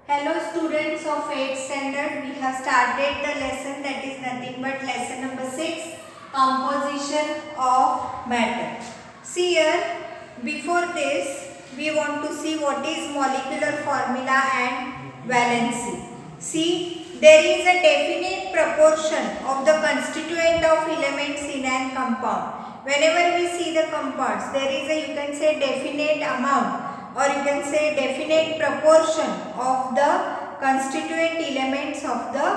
Hello students of 8th standard, we have started the lesson that is nothing but lesson number 6, composition of matter. See here, before this we want to see what is molecular formula and valency. See, there is a definite proportion of the constituent of elements in an compound. Whenever we see the compounds, there is a, you can say, definite amount, or you can say definite proportion of the constituent elements of the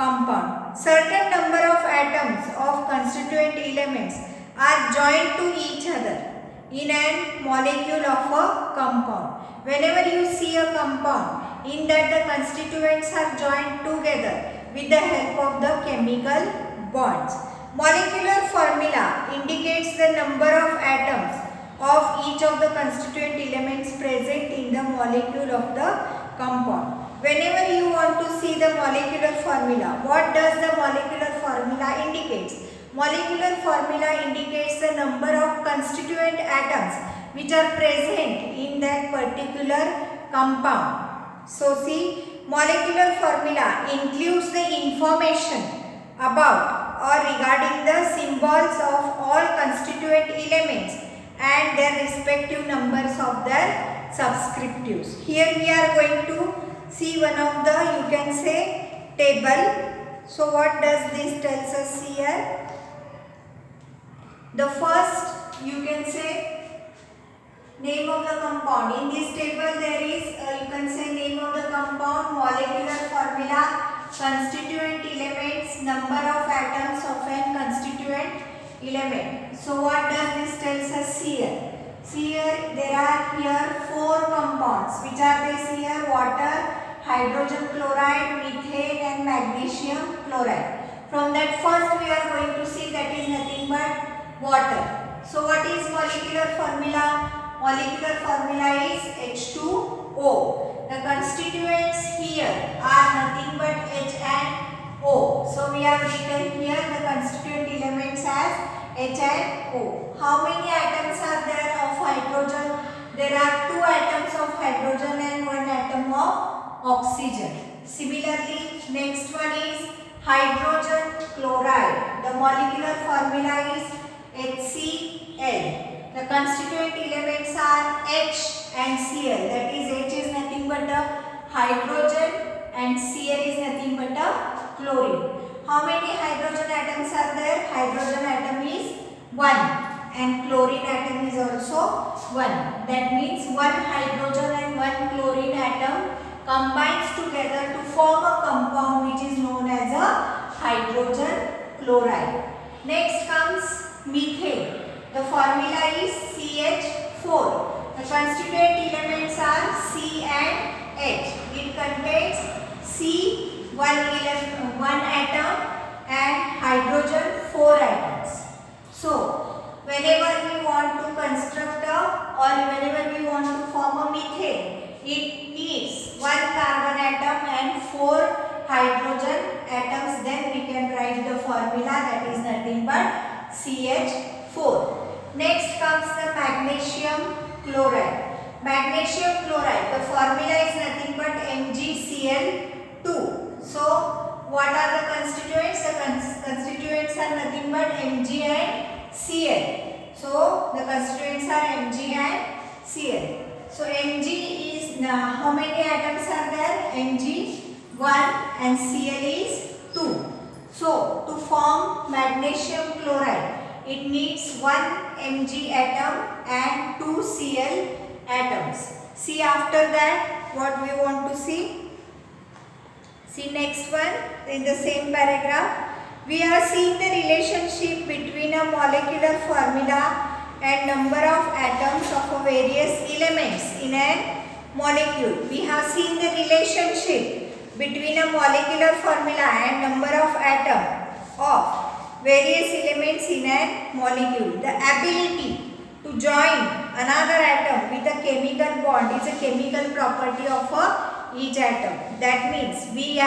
compound. Certain number of atoms of constituent elements are joined to each other in a molecule of a compound. Whenever you see a compound, in that the constituents are joined together with the help of the chemical bonds. Molecular formula indicates the number of atoms of each of the constituent elements present in the molecule of the compound. Whenever you want to see the molecular formula, what does the molecular formula indicates? Molecular formula indicates the number of constituent atoms which are present in that particular compound. So see, molecular formula includes the information about or regarding the symbols of all constituent elements and their respective numbers of their subscriptives. Here we are going to see one of the, you can say, table. So what does this tells us here? The first, you can say, name of the compound. In this table there is, you can say, name of the compound, molecular formula, constituent elements, number of atoms of an constituent element. So what does this tells us here? See here, there are here 4 compounds. Which are they? See here, water, hydrogen chloride, methane and magnesium chloride. From that first we are going to see that is nothing but water. So what is molecular formula? Molecular formula is H2O. The constituents here are nothing but H and O. So we have written here the constituent elements as H and O. How many atoms are there of hydrogen? There are 2 atoms of hydrogen and 1 atom of oxygen. Similarly, next one is hydrogen chloride. The molecular formula is HCl. The constituent elements are H and Cl. That is, H is nothing but a hydrogen and Cl is nothing but a chlorine. How many hydrogen atoms are there? Hydrogen atom is 1 and chlorine atom is also 1. That means 1 hydrogen and 1 chlorine atom combines together to form a compound which is known as a hydrogen chloride. Next comes methane. The formula is CH4. The constituent elements are C and H. It contains C, one atom and hydrogen 4 atoms. So, whenever we want to construct or whenever we want to form a methane, it needs 1 carbon atom and 4 hydrogen atoms. Then we can write the formula that is nothing but CH4. Next comes the magnesium chloride. Magnesium chloride, the formula is nothing but MgCl2. So, what are the constituents? The constituents are nothing but Mg and Cl. So, the constituents are Mg and Cl. So, Mg is, how many atoms are there? Mg 1 and Cl is 2. So, to form magnesium chloride, it needs 1 Mg atom and 2 Cl atoms. See after that what we want to see. See next one in the same paragraph. We are seeing the relationship between a molecular formula and number of atoms of various elements in a molecule. We have seen the relationship between a molecular formula and number of atoms of various elements in a molecule. The ability to join another atom with a chemical bond is a chemical property of each atom. That means we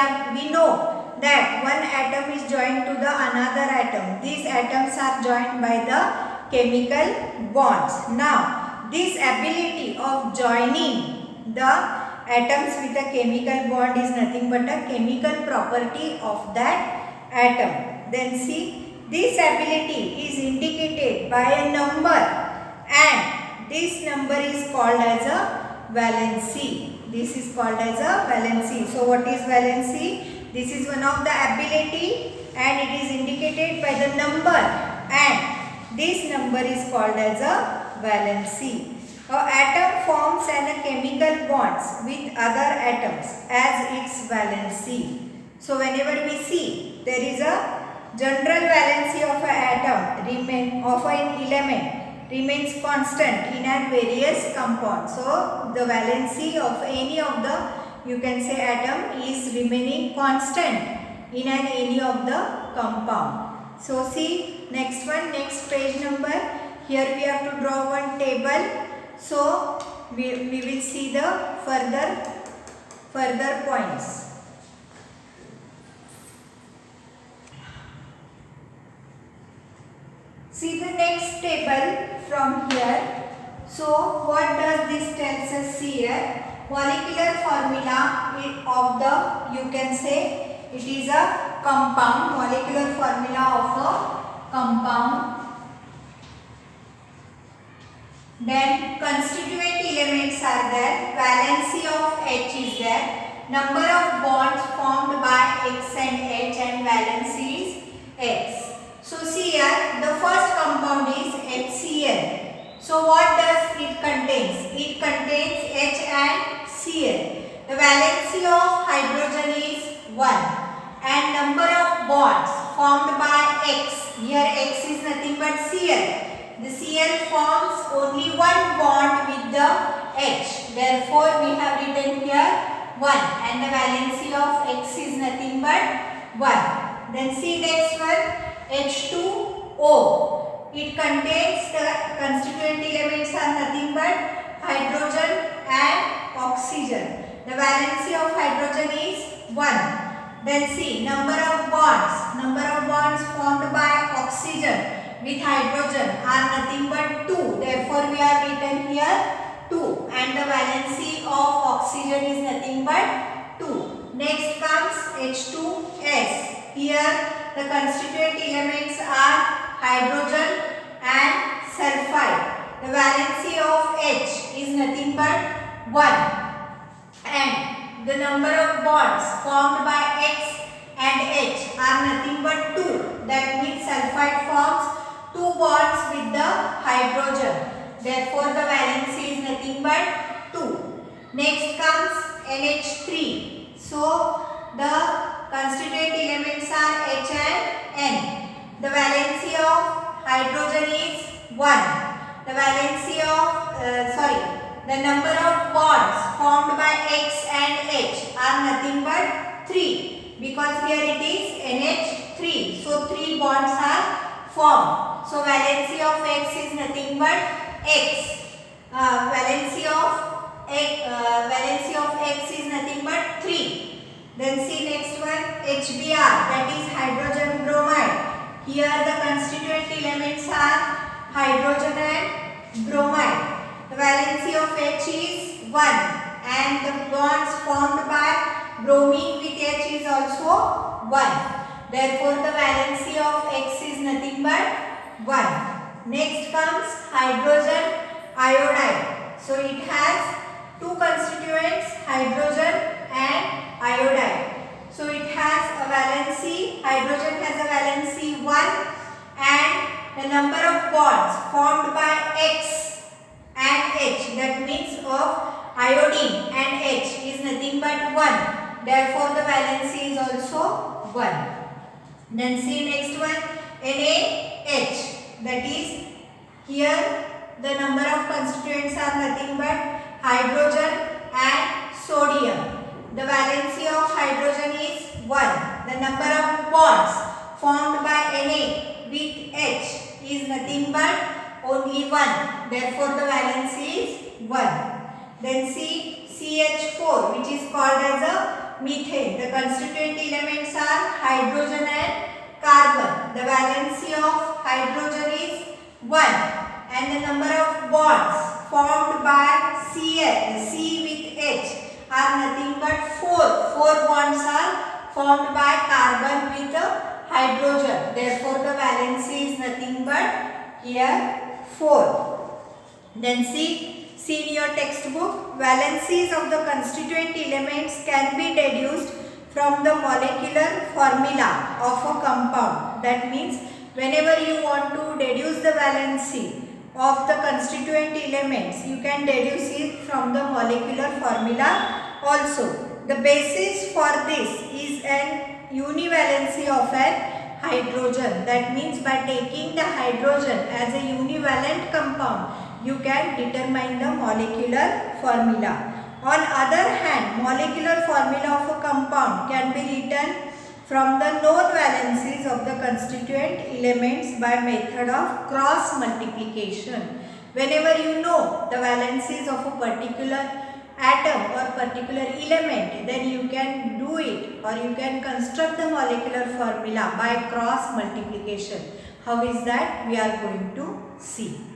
know that one atom is joined to the another atom. These atoms are joined by the chemical bonds. Now, this ability of joining the atoms with a chemical bond is nothing but a chemical property of that atom. Then see, this ability is indicated by a number and this number is called as a valency. This is called as a valency. So what is valency? This is one of the ability and it is indicated by the number and this number is called as a valency. An atom forms an chemical bonds with other atoms as its valency. So whenever we see there is a general valency of an atom of an element remains constant in a various compounds. So the valency of any of the you can say atom is remaining constant in any of the compound. So see next one, next page number. Here we have to draw one table. So we will see the further points. See the next table from here. So what does this tells us here? Molecular formula of the you can say it is a compound. Molecular formula of a compound. Then constituent elements are there. Valency of H is there. Number of bonds formed by X and H and valency is X. So see here the first compound is HCl. So what does it contains? It contains H and Cl. The valency of hydrogen is 1 and number of bonds formed by X. Here X is nothing but Cl. The Cl forms only one bond with the H. Therefore, we have written here 1 and the valency of X is nothing but 1. Then see next one, H2O. It contains the constituent elements are nothing but hydrogen and oxygen. The valency of hydrogen is 1. Then see number of bonds. Number of bonds formed by oxygen with hydrogen are nothing but 2. Therefore, we have written here 2 and the valency of oxygen is nothing but 2. Next comes H2S. Here the constituent elements are hydrogen and sulfide. The valency of H is nothing but 1 and the number of bonds formed by X and H are nothing but 2. That means sulfide forms 2 bonds with the hydrogen. Therefore, the valency is nothing but 2. Next comes NH3. So, the constituent elements are H and N. The valency of hydrogen is 1. The valency of, the number of bonds formed by X and H are nothing but 3. Because here it is NH3. So, 3 bonds are formed. So valency of X is nothing but X. Valency of X is nothing but 3. Then see next one HBr, that is hydrogen bromide. Here the constituent elements are hydrogen and bromide. The valency of H is 1 and the bonds formed by bromine with H is also 1. Therefore, the valency of X is nothing but 1. Next comes hydrogen iodide. So it has 2 constituents, hydrogen and iodide. So it has a valency, hydrogen has a valency 1 and the number of bonds formed by X and H, that means of iodine and H is nothing but 1. Therefore, the valency is also 1. Then see next one NaH. That is here the number of constituents are nothing but hydrogen and sodium. The valency of hydrogen is 1. The number of bonds formed by Na with H is nothing but only 1. Therefore, the valency is 1. Then see CH4, which is called as a methane. The constituent elements are hydrogen and carbon. The valency of hydrogen is 1 and the number of bonds formed by C with H are nothing but four bonds are formed by carbon with hydrogen. Therefore the valency is nothing but here 4. Then see in your textbook, valencies of the constituent elements can be deduced from the molecular formula of a compound. That means whenever you want to deduce the valency of the constituent elements, you can deduce it from the molecular formula also. The basis for this is an univalency of an hydrogen. That means by taking the hydrogen as a univalent compound, you can determine the molecular formula. On other hand, molecular formula of a compound can be written from the known valencies of the constituent elements by method of cross multiplication. Whenever you know the valencies of a particular atom or particular element, then you can do it or you can construct the molecular formula by cross multiplication. How is that? We are going to see.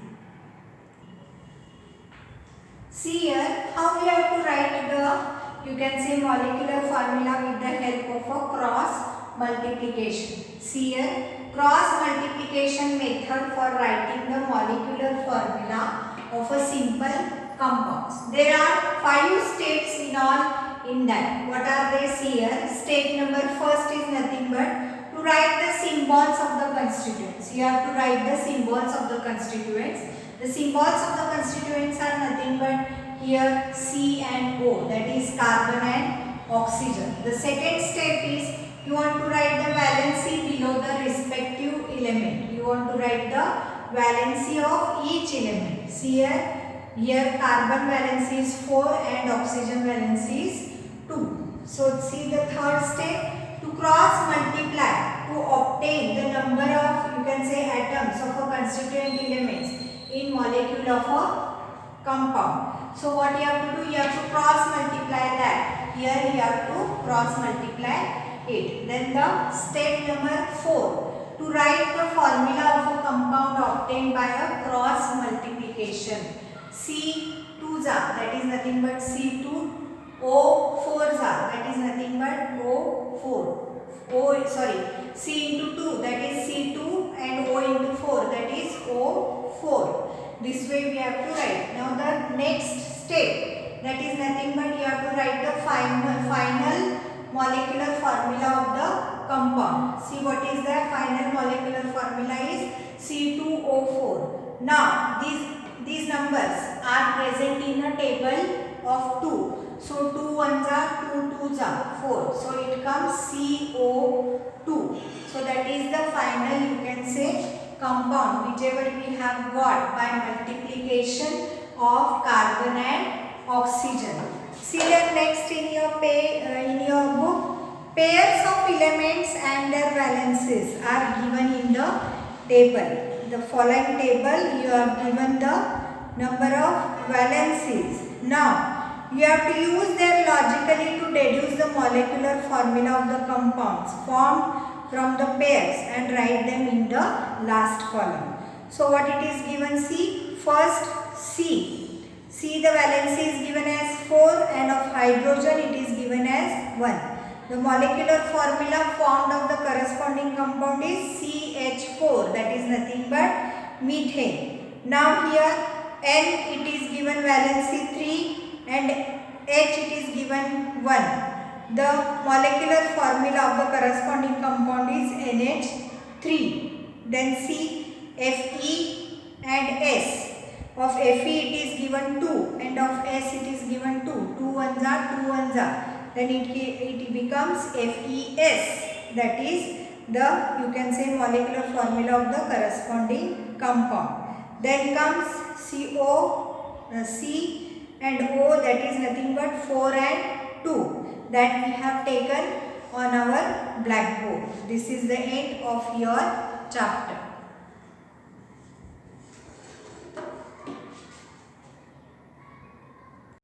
See here how we have to write the, you can say, molecular formula with the help of a cross multiplication. See here, cross multiplication method for writing the molecular formula of a simple compounds. There are 5 steps in all in that. What are they? See here, step number first is nothing but to write the symbols of the constituents. You have to write the symbols of the constituents. The symbols of the constituents are nothing but here C and O, that is carbon and oxygen. The second step is you want to write the valency below the respective element. You want to write the valency of each element. See here carbon valency is 4 and oxygen valency is 2. So see the third step, to cross multiply to obtain the number of, you can say, atoms of a constituent elements in molecule of a compound. So what you have to do, you have to cross multiply that. Here you have to cross multiply it. Then the step number 4, to write the formula of a compound obtained by a cross multiplication. C2za, that is nothing but C2, O4za, that is nothing but O4. C into 2, that is C2, and O into 4, that is O4. This way we have to write. Now the next step, that is nothing but you have to write the final molecular formula of the compound. See what is the final molecular formula is C2O4. Now these numbers are present in a table of 2. So 2 ones are 2 twos are 4. So it comes CO2. So that is the final, you can say, compound whichever we have got by multiplication of carbon and oxygen. See that next in your book, pairs of elements and their valencies are given in the table. The following table you have given the number of valencies. Now you have to use them logically to deduce the molecular formula of the compounds formed from the pairs and write them in the last column. So what it is given? See, first C. The valency is given as 4 and of hydrogen it is given as 1. The molecular formula formed of the corresponding compound is CH4, that is nothing but methane. Now here N it is given valency 3 and H it is given 1. The molecular formula of the corresponding compound is NH3. Then C, Fe and S. Of Fe it is given 2 and of S it is given 2. 2 ones are 2 ones are. Then it becomes FeS. That is the, you can say, molecular formula of the corresponding compound. Then comes CO, C and O, that is nothing but 4 and 2. That we have taken on our blackboard. This is the end of your chapter.